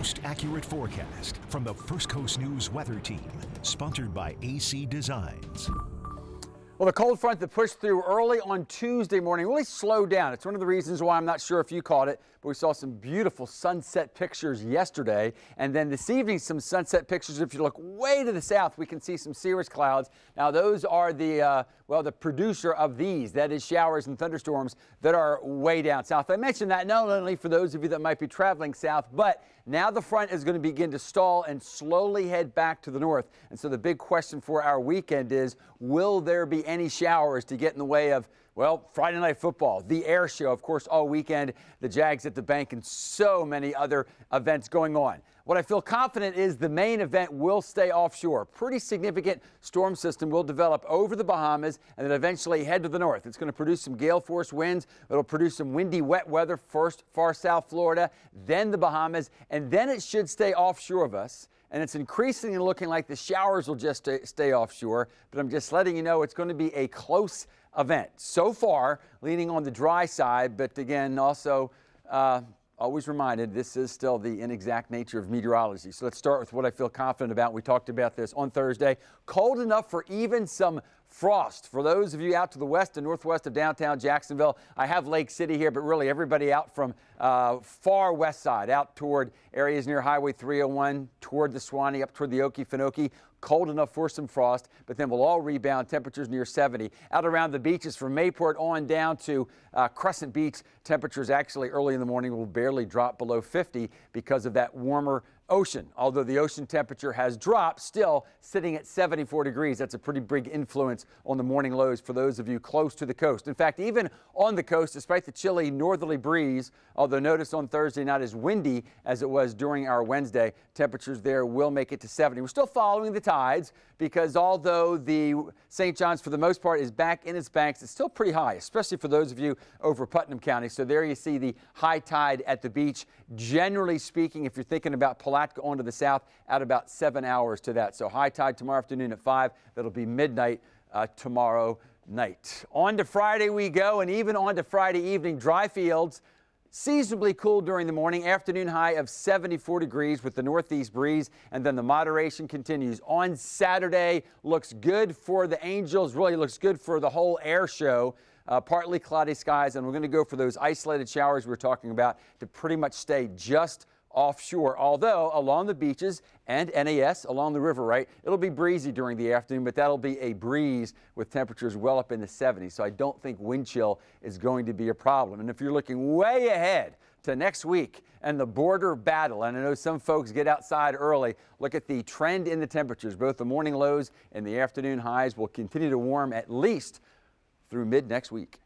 most accurate forecast from the First Coast News Weather Team, sponsored by AC Designs. Well, the cold front that pushed through early on Tuesday morning really slowed down. It's one of the reasons why I'm not sure if you caught it, but we saw some beautiful sunset pictures yesterday. And then this evening, some sunset pictures. If you look way to the south, we can see some cirrus clouds. Now, those are the producer of these. That is showers and thunderstorms that are way down south. I mentioned that not only for those of you that might be traveling south, but now the front is going to begin to stall and slowly head back to the north. And so the big question for our weekend is, will there be any showers to get in the way of, well, Friday Night Football, the air show, of course, all weekend, the Jags at the bank, and so many other events going on. What I feel confident is the main event will stay offshore. Pretty significant storm system will develop over the Bahamas and then eventually head to the north. It's going to produce some gale force winds. It'll produce some windy, wet weather, first far south Florida, then the Bahamas, and then it should stay offshore of us. And it's increasingly looking like the showers will just stay offshore. But I'm just letting you know it's going to be a close event. So far, leaning on the dry side, but again, also always reminded, this is still the inexact nature of meteorology. So let's start with what I feel confident about. We talked about this on Thursday. Cold enough for even some frost. For those of you out to the west and northwest of downtown Jacksonville, I have Lake City here, but really everybody out from far west side, out toward areas near Highway 301, toward the Swanee, up toward the Okefenokee. Cold enough for some frost, but then we'll all rebound. Temperatures near 70. Out around the beaches from Mayport on down to Crescent Beach, temperatures actually early in the morning will barely drop below 50 because of that warmer ocean. Although the ocean temperature has dropped, still sitting at 74 degrees. That's a pretty big influence on the morning lows for those of you close to the coast. In fact, even on the coast, despite the chilly northerly breeze, although notice on Thursday not as windy as it was during our Wednesday, temperatures there will make it to 70. We're still following the tides because although the St. John's for the most part is back in its banks, it's still pretty high, especially for those of you over Putnam County. So there you see the high tide at the beach. Generally speaking, if you're thinking about Palatka on to the south, at about 7 hours to that. So high tide tomorrow afternoon at 5. That'll be midnight tomorrow night. On to Friday we go, and even on to Friday evening, dry fields. Seasonably cool during the morning, afternoon high of 74 degrees with the northeast breeze, and then the moderation continues. On Saturday, looks good for the Angels, really looks good for the whole air show. Partly cloudy skies, and we're going to go for those isolated showers we were talking about to pretty much stay just offshore, although along the beaches and NAS along the river, right, it'll be breezy during the afternoon, but that'll be a breeze with temperatures well up in the 70s. So I don't think wind chill is going to be a problem. And if you're looking way ahead to next week and the border battle, and I know some folks get outside early, look at the trend in the temperatures. Both the morning lows and the afternoon highs will continue to warm at least through mid next week.